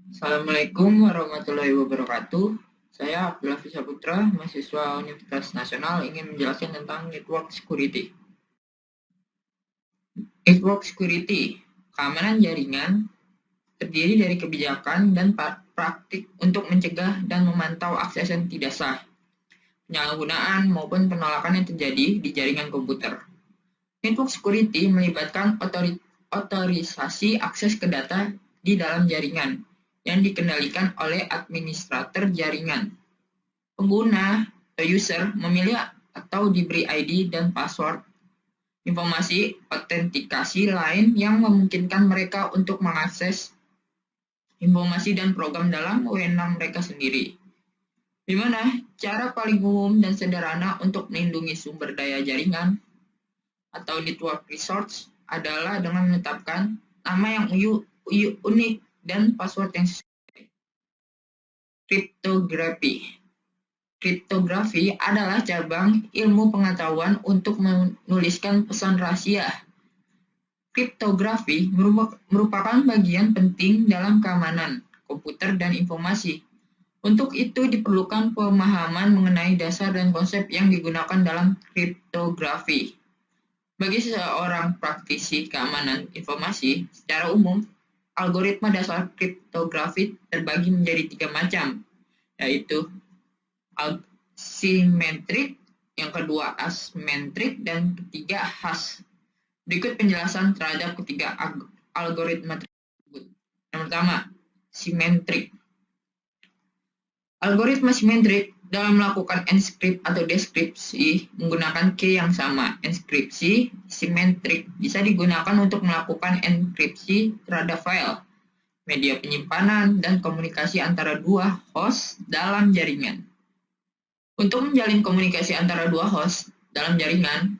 Assalamualaikum warahmatullahi wabarakatuh. Saya Abdullah Putra, mahasiswa Universitas Nasional, ingin menjelaskan tentang network security. Network security, keamanan jaringan, terdiri dari kebijakan dan praktik untuk mencegah dan memantau akses yang tidak sah, penyalahgunaan maupun penolakan yang terjadi di jaringan komputer. Network security melibatkan otorisasi akses ke data di dalam jaringan yang dikendalikan oleh administrator jaringan. Pengguna atau user memilih atau diberi ID dan password informasi autentikasi lain yang memungkinkan mereka untuk mengakses informasi dan program dalam wewenang mereka sendiri. Di mana cara paling umum dan sederhana untuk melindungi sumber daya jaringan atau network resource adalah dengan menetapkan nama yang unik dan password yang sesuai. Kriptografi. Kriptografi adalah cabang ilmu pengetahuan untuk menuliskan pesan rahasia. Kriptografi merupakan bagian penting dalam keamanan komputer dan informasi. Untuk itu diperlukan pemahaman mengenai dasar dan konsep yang digunakan dalam kriptografi. Bagi seorang praktisi keamanan informasi, secara umum, algoritma dasar kriptografi terbagi menjadi 3 macam, yaitu simetrik, yang kedua asimetrik, dan ketiga hash. Berikut penjelasan terhadap ketiga algoritma tersebut. Yang pertama, simetrik. Algoritma simetrik dalam melakukan enskripsi atau deskripsi menggunakan key yang sama. Enskripsi simetrik bisa digunakan untuk melakukan enkripsi terhadap file, media penyimpanan, dan komunikasi antara dua host dalam jaringan. Untuk menjalin komunikasi antara dua host dalam jaringan,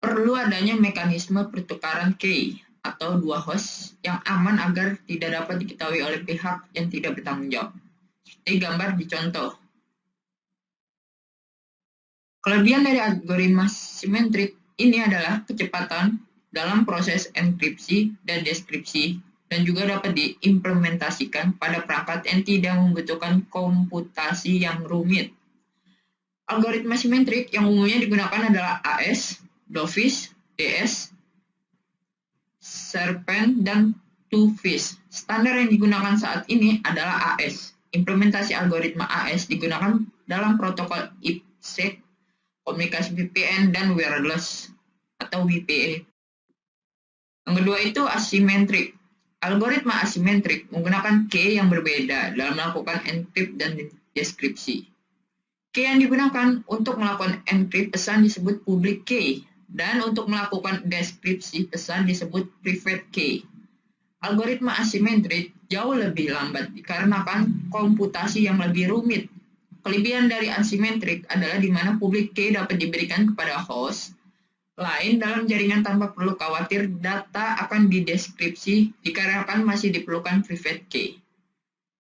perlu adanya mekanisme pertukaran key atau dua host yang aman agar tidak dapat diketahui oleh pihak yang tidak bertanggung jawab. Seperti gambar di contoh. Kelebihan dari algoritma simetrik ini adalah kecepatan dalam proses enkripsi dan deskripsi dan juga dapat diimplementasikan pada perangkat yang tidak membutuhkan komputasi yang rumit. Algoritma simetrik yang umumnya digunakan adalah AES, DOFIS, DS, Serpent, dan TwoFish. Standar yang digunakan saat ini adalah AES. Implementasi algoritma AES digunakan dalam protokol IPsec, komunikasi VPN, dan wireless atau WPA. Yang kedua itu asimetrik. Algoritma asimetrik menggunakan key yang berbeda dalam melakukan encrypt dan deskripsi. Key yang digunakan untuk melakukan encrypt pesan disebut public key, dan untuk melakukan deskripsi pesan disebut private key. Algoritma asimetrik jauh lebih lambat dikarenakan komputasi yang lebih rumit. Kelebihan dari asimetrik adalah di mana public key dapat diberikan kepada host lain dalam jaringan tanpa perlu khawatir data akan dideskripsi dikarenakan masih diperlukan private key.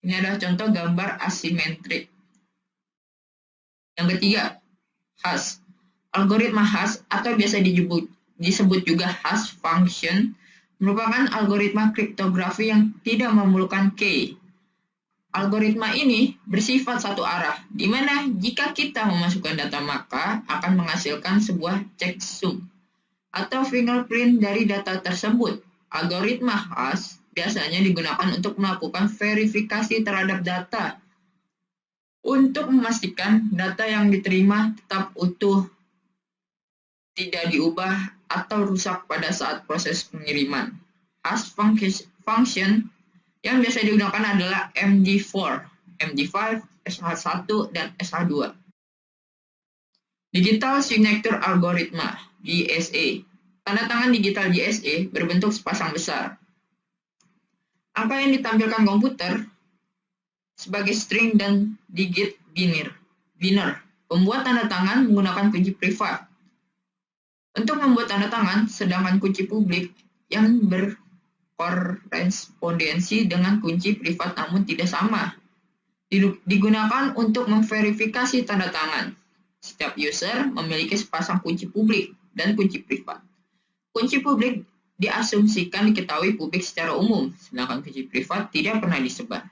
Ini adalah contoh gambar asimetrik. Yang ketiga, hash. Algoritma hash atau biasa disebut juga hash function merupakan algoritma kriptografi yang tidak memerlukan key. Algoritma ini bersifat satu arah, di mana jika kita memasukkan data maka akan menghasilkan sebuah checksum atau fingerprint dari data tersebut. Algoritma hash biasanya digunakan untuk melakukan verifikasi terhadap data untuk memastikan data yang diterima tetap utuh, tidak diubah atau rusak pada saat proses pengiriman. Hash function yang biasa digunakan adalah MD4, MD5, SH1, dan SH2. Digital Signature Algoritma, DSA. Tanda tangan digital DSA berbentuk sepasang besar. Angka yang ditampilkan komputer sebagai string dan digit binary. Pembuat tanda tangan menggunakan kunci privat untuk membuat tanda tangan, sedangkan kunci publik yang berkorespondensi dengan kunci privat namun tidak sama digunakan untuk memverifikasi tanda tangan. Setiap user memiliki sepasang kunci publik dan kunci privat. Kunci publik diasumsikan diketahui publik secara umum, sedangkan kunci privat tidak pernah disebar.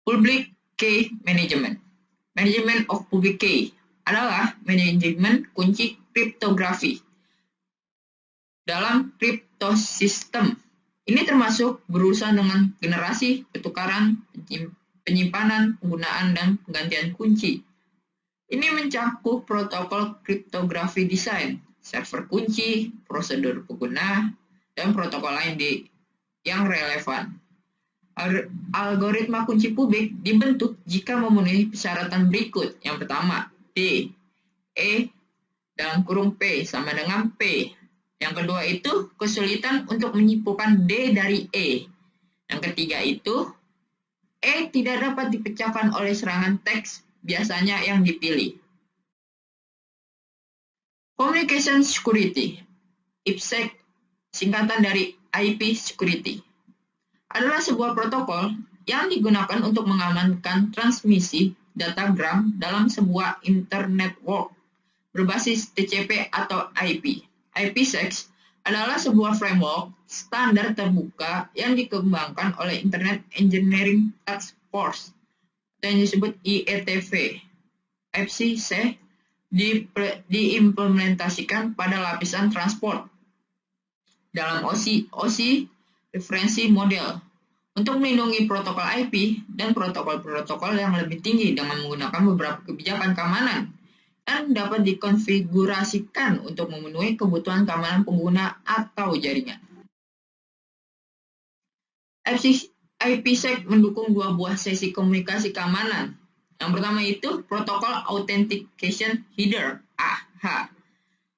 Public Key Management. Management of Public Key adalah manajemen kunci kriptografi dalam kriptosistem. Ini termasuk berurusan dengan generasi, pertukaran, penyimpanan, penggunaan, dan penggantian kunci. Ini mencakup protokol kriptografi desain, server kunci, prosedur pengguna, dan protokol lain yang relevan. Algoritma kunci publik dibentuk jika memenuhi persyaratan berikut. Yang pertama, D, E dalam kurung P sama dengan P. Yang kedua itu kesulitan untuk menyimpulkan D dari E. Yang ketiga itu E tidak dapat dipecahkan oleh serangan teks, biasanya yang dipilih. Communication Security, IPsec, singkatan dari IP Security, adalah sebuah protokol yang digunakan untuk mengamankan transmisi datagram dalam sebuah internet network berbasis TCP atau IP. IPsec adalah sebuah framework standar terbuka yang dikembangkan oleh Internet Engineering Task Force yang disebut IETF. IPsec diimplementasikan pada lapisan transport dalam OSI referensi model untuk melindungi protokol IP dan protokol-protokol yang lebih tinggi dengan menggunakan beberapa kebijakan keamanan dan dapat dikonfigurasikan untuk memenuhi kebutuhan keamanan pengguna atau jaringan. IPsec mendukung dua buah sesi komunikasi keamanan. Yang pertama itu Protocol Authentication Header AH,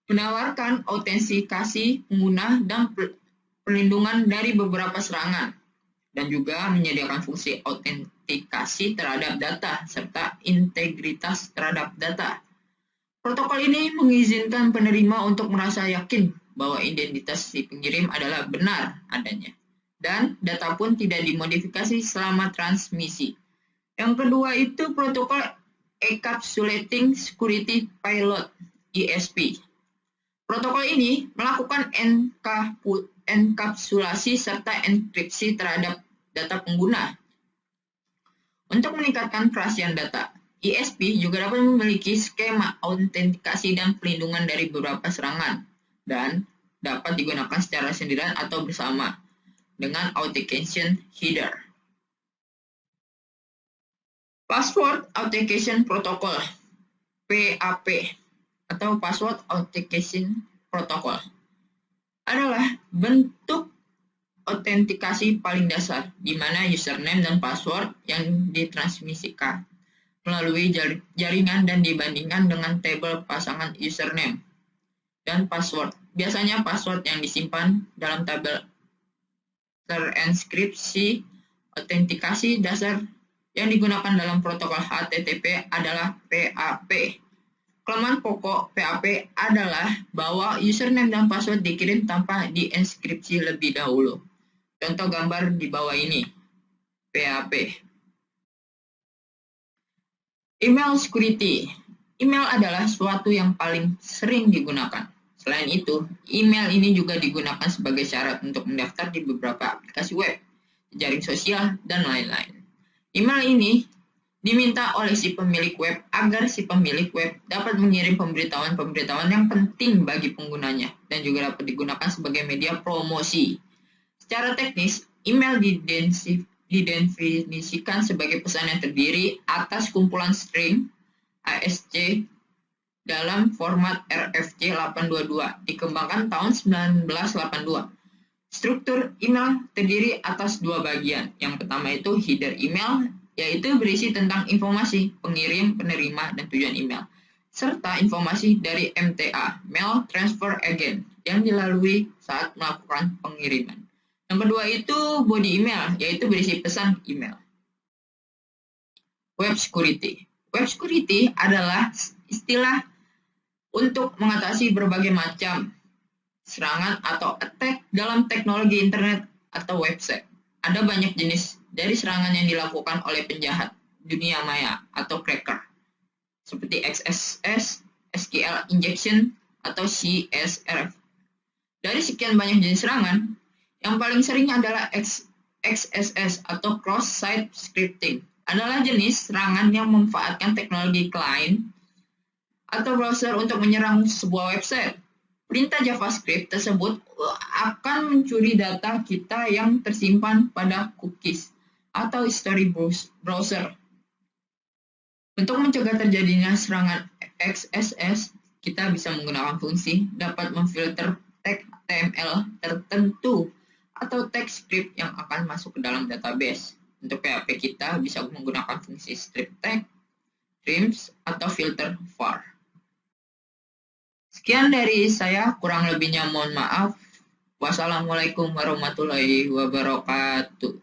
menawarkan autentikasi pengguna dan perlindungan dari beberapa serangan, dan juga menyediakan fungsi autentikasi terhadap data serta integritas terhadap data. Protokol ini mengizinkan penerima untuk merasa yakin bahwa identitas si pengirim adalah benar adanya, dan data pun tidak dimodifikasi selama transmisi. Yang kedua itu protokol Encapsulating Security Payload (ESP). Protokol ini melakukan enkapsulasi serta enkripsi terhadap data pengguna. Untuk meningkatkan kerahasiaan data, ESP juga dapat memiliki skema autentikasi dan pelindungan dari beberapa serangan, dan dapat digunakan secara sendirian atau bersama dengan Authentication Header. Password Authentication Protocol (PAP) atau Password Authentication Protocol adalah bentuk autentikasi paling dasar, di mana username dan password yang ditransmisikan melalui jaringan dan dibandingkan dengan tabel pasangan username dan password. Biasanya password yang disimpan dalam tabel terenskripsi. Autentikasi dasar yang digunakan dalam protokol HTTP adalah PAP. Kelemahan pokok PAP adalah bahwa username dan password dikirim tanpa dienkripsi lebih dahulu. Contoh gambar di bawah ini, PAP. Email security. Email adalah suatu yang paling sering digunakan. Selain itu, email ini juga digunakan sebagai syarat untuk mendaftar di beberapa aplikasi web, jaring sosial, dan lain-lain. Email ini diminta oleh si pemilik web agar si pemilik web dapat mengirim pemberitahuan-pemberitahuan yang penting bagi penggunanya dan juga dapat digunakan sebagai media promosi. Secara teknis, email didefinisikan sebagai pesan yang terdiri atas kumpulan string ASC dalam format RFC 822, dikembangkan tahun 1982. Struktur email terdiri atas dua bagian. Yang pertama itu header email, yaitu berisi tentang informasi pengirim, penerima, dan tujuan email, serta informasi dari MTA, Mail Transfer Agent, yang dilalui saat melakukan pengiriman. Yang kedua itu body email, yaitu berisi pesan email. Web security. Web security adalah istilah untuk mengatasi berbagai macam serangan atau attack dalam teknologi internet atau website. Ada banyak jenis dari serangan yang dilakukan oleh penjahat dunia maya atau cracker, seperti XSS, SQL injection, atau CSRF. Dari sekian banyak jenis serangan, yang paling sering adalah XSS atau cross-site scripting. Adalah jenis serangan yang memanfaatkan teknologi client atau browser untuk menyerang sebuah website. Perintah JavaScript tersebut akan mencuri data kita yang tersimpan pada cookies atau history browser. Untuk mencegah terjadinya serangan XSS, kita bisa menggunakan fungsi dapat memfilter tag HTML tertentu atau teks script yang akan masuk ke dalam database. Untuk PHP kita bisa menggunakan fungsi strip tag, trims, atau filter var. Sekian dari saya, kurang lebihnya mohon maaf. Wassalamualaikum warahmatullahi wabarakatuh.